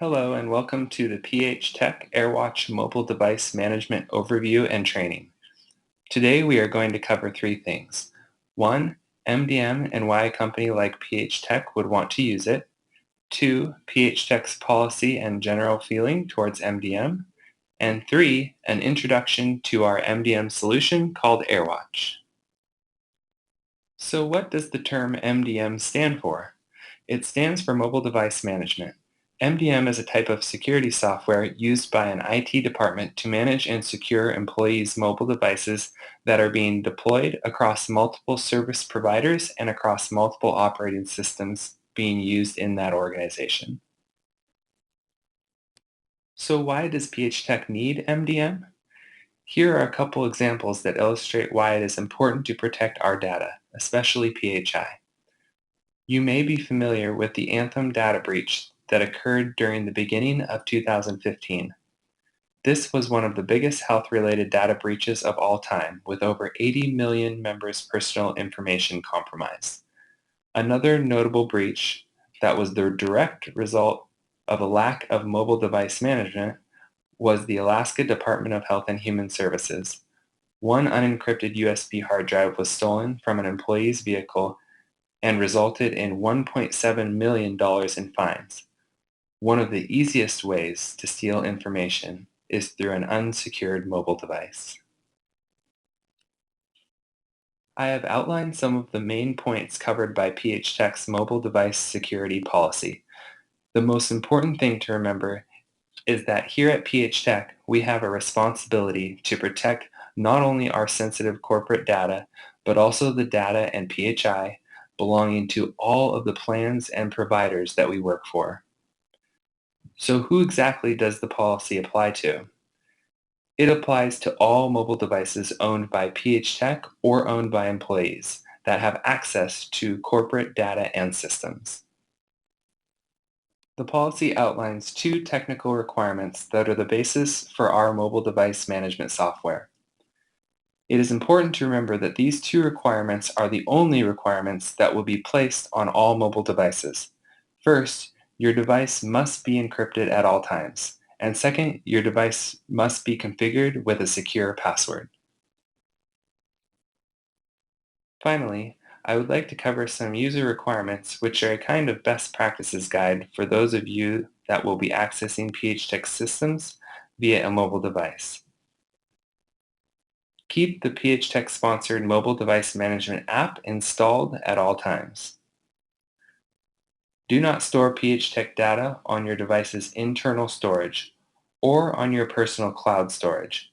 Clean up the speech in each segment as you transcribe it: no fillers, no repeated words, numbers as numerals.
Hello and welcome to the PH Tech Airwatch Mobile Device Management Overview and Training. Today we are going to cover three things. One, MDM and why a company like PH Tech would want to use it. Two, PH Tech's policy and general feeling towards MDM. And three, an introduction to our MDM solution called Airwatch. So what does the term MDM stand for? It stands for Mobile Device Management. MDM is a type of security software used by an IT department to manage and secure employees' mobile devices that are being deployed across multiple service providers and across multiple operating systems being used in that organization. So why does PH Tech need MDM? Here are a couple examples that illustrate why it is important to protect our data, especially PHI. You may be familiar with the Anthem data breach that occurred during the beginning of 2015. This was one of the biggest health-related data breaches of all time, with over 80 million members' personal information compromised. Another notable breach that was the direct result of a lack of mobile device management was the Alaska Department of Health and Human Services. One unencrypted USB hard drive was stolen from an employee's vehicle and resulted in $1.7 million in fines. One of the easiest ways to steal information is through an unsecured mobile device. I have outlined some of the main points covered by PH Tech's mobile device security policy. The most important thing to remember is that here at PH Tech, we have a responsibility to protect not only our sensitive corporate data, but also the data and PHI belonging to all of the plans and providers that we work for. So who exactly does the policy apply to? It applies to all mobile devices owned by PH Tech or owned by employees that have access to corporate data and systems. The policy outlines two technical requirements that are the basis for our mobile device management software. It is important to remember that these two requirements are the only requirements that will be placed on all mobile devices. First, your device must be encrypted at all times. And second, your device must be configured with a secure password. Finally, I would like to cover some user requirements, which are a kind of best practices guide for those of you that will be accessing PHTech systems via a mobile device. Keep the PHTech sponsored mobile device management app installed at all times. Do not store PHTech data on your device's internal storage or on your personal cloud storage.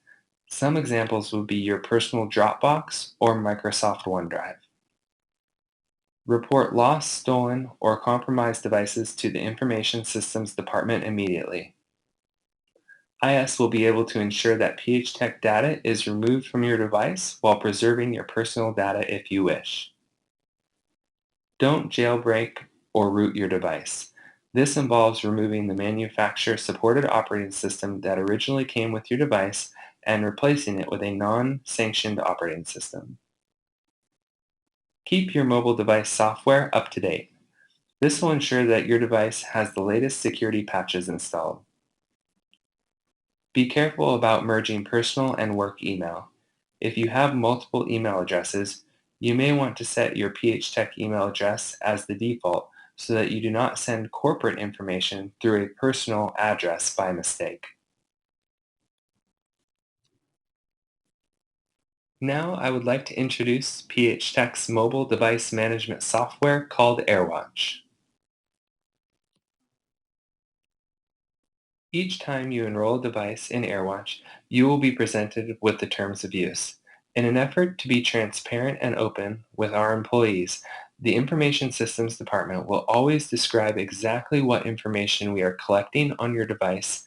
Some examples would be your personal Dropbox or Microsoft OneDrive. Report lost, stolen, or compromised devices to the Information Systems Department immediately. IS will be able to ensure that PHTech data is removed from your device while preserving your personal data if you wish. Don't jailbreak or root your device. This involves removing the manufacturer-supported operating system that originally came with your device and replacing it with a non-sanctioned operating system. Keep your mobile device software up to date. This will ensure that your device has the latest security patches installed. Be careful about merging personal and work email. If you have multiple email addresses, you may want to set your PHTech email address as the default so that you do not send corporate information through a personal address by mistake. Now I would like to introduce PHTech's mobile device management software called Airwatch. Each time you enroll a device in Airwatch, you will be presented with the terms of use. In an effort to be transparent and open with our employees, the Information Systems Department will always describe exactly what information we are collecting on your device,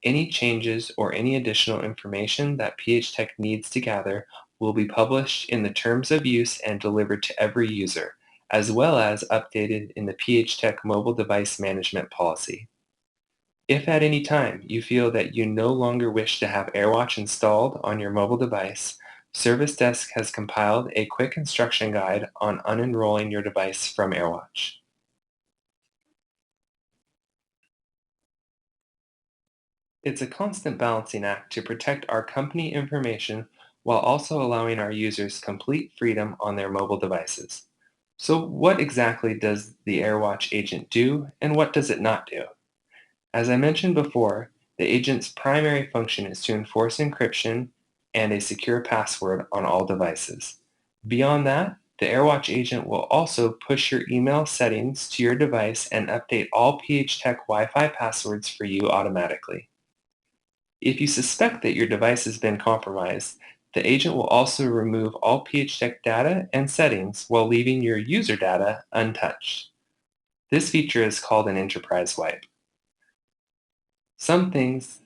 any changes or any additional information that PHTech needs to gather will be published in the terms of use and delivered to every user, as well as updated in the PHTech mobile device management policy. If at any time you feel that you no longer wish to have AirWatch installed on your mobile device, Service Desk has compiled a quick instruction guide on unenrolling your device from AirWatch. It's a constant balancing act to protect our company information while also allowing our users complete freedom on their mobile devices. So what exactly does the Airwatch agent do and what does it not do? As I mentioned before, the agent's primary function is to enforce encryption and a secure password on all devices. Beyond that, the AirWatch agent will also push your email settings to your device and update all PHTech Wi-Fi passwords for you automatically. If you suspect that your device has been compromised, the agent will also remove all PHTech data and settings while leaving your user data untouched. This feature is called an enterprise wipe. Some things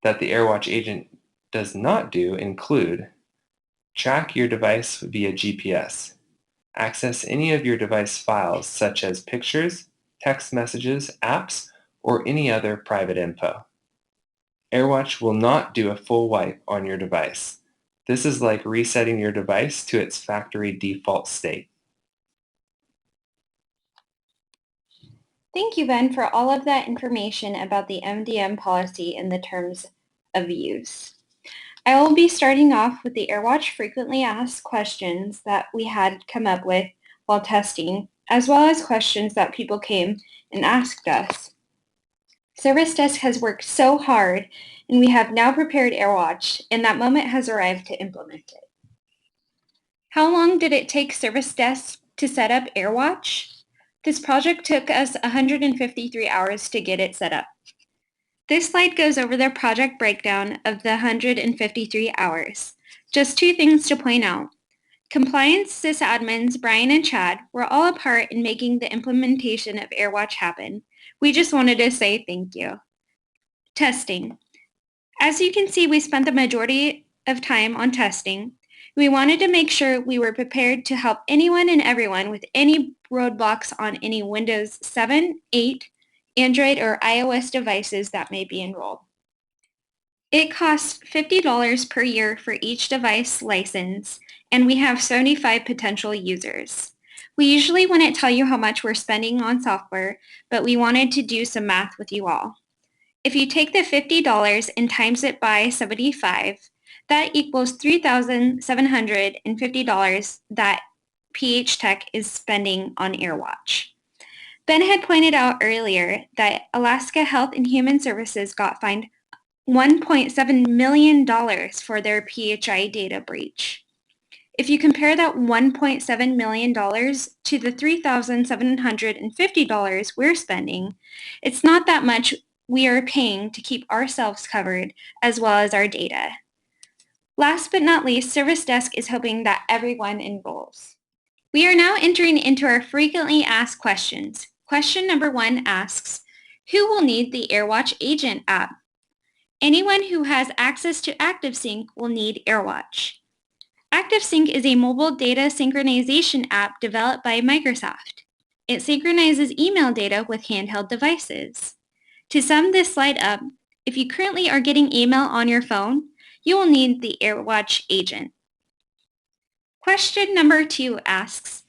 that the AirWatch agent does not do include track your device via GPS, access any of your device files such as pictures, text messages, apps, or any other private info. AirWatch will not do a full wipe on your device. This is like resetting your device to its factory default state. Thank you, Ben, for all of that information about the MDM policy and the terms of use. I will be starting off with the Airwatch frequently asked questions that we had come up with while testing, as well as questions that people came and asked us. Service Desk has worked so hard, and we have now prepared Airwatch, and that moment has arrived to implement it. How long did it take Service Desk to set up Airwatch? This project took us 153 hours to get it set up. This slide goes over the project breakdown of the 153 hours. Just two things to point out. Compliance sysadmins Brian and Chad were all a part in making the implementation of Airwatch happen. We just wanted to say thank you. Testing. As you can see, we spent the majority of time on testing. We wanted to make sure we were prepared to help anyone and everyone with any roadblocks on any Windows 7, 8, Android, or iOS devices that may be enrolled. It costs $50 per year for each device license, and we have 75 potential users. We usually wouldn't tell you how much we're spending on software, but we wanted to do some math with you all. If you take the $50 and times it by 75, that equals $3,750 that PH Tech is spending on Airwatch. Ben had pointed out earlier that Alaska Health and Human Services got fined $1.7 million for their PHI data breach. If you compare that $1.7 million to the $3,750 we're spending, it's not that much we are paying to keep ourselves covered as well as our data. Last but not least, Service Desk is hoping that everyone enrolls. We are now entering into our frequently asked questions. Question number 1 asks, who will need the Airwatch Agent app? Anyone who has access to ActiveSync will need Airwatch. ActiveSync is a mobile data synchronization app developed by Microsoft. It synchronizes email data with handheld devices. To sum this slide up, if you currently are getting email on your phone, you will need the Airwatch agent. Question number 2 asks,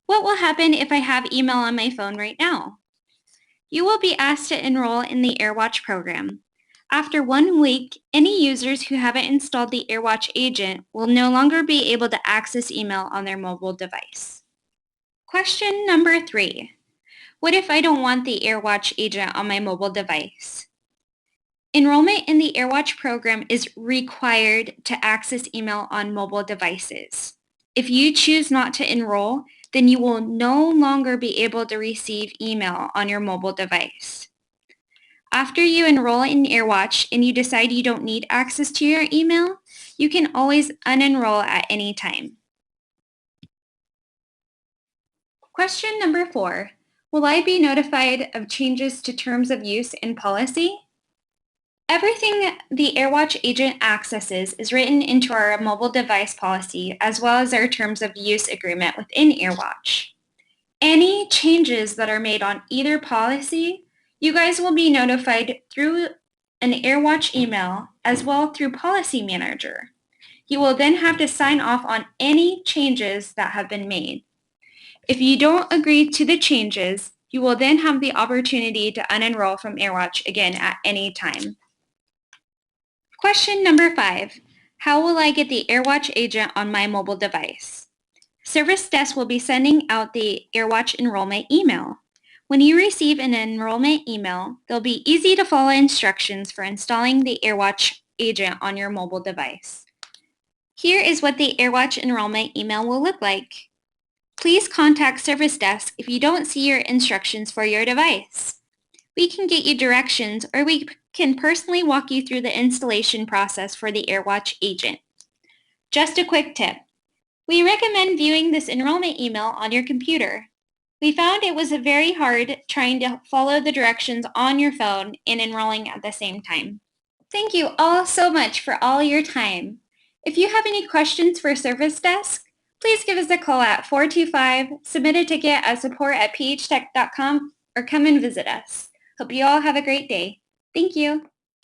what will happen if I have email on my phone right now? You will be asked to enroll in the Airwatch program. After 1 week, any users who haven't installed the Airwatch agent will no longer be able to access email on their mobile device. Question number 3. What if I don't want the Airwatch agent on my mobile device? Enrollment in the Airwatch program is required to access email on mobile devices. If you choose not to enroll, then you will no longer be able to receive email on your mobile device. After you enroll in Airwatch and you decide you don't need access to your email, you can always unenroll at any time. Question number 4. Will I be notified of changes to terms of use and policy? Everything the Airwatch agent accesses is written into our mobile device policy as well as our terms of use agreement within Airwatch. Any changes that are made on either policy, you guys will be notified through an Airwatch email as well through Policy Manager. You will then have to sign off on any changes that have been made. If you don't agree to the changes, you will then have the opportunity to unenroll from Airwatch again at any time. Question number 5. How will I get the Airwatch agent on my mobile device? Service Desk will be sending out the Airwatch enrollment email. When you receive an enrollment email, there'll be easy to follow instructions for installing the Airwatch agent on your mobile device. Here is what the Airwatch enrollment email will look like. Please contact Service Desk if you don't see your instructions for your device. We can get you directions, or we can personally walk you through the installation process for the Airwatch agent. Just a quick tip. We recommend viewing this enrollment email on your computer. We found it was very hard trying to follow the directions on your phone and enrolling at the same time. Thank you all so much for all your time. If you have any questions for Service Desk, please give us a call at 425, submit a ticket at support@phtech.com, or come and visit us. Hope you all have a great day. Thank you.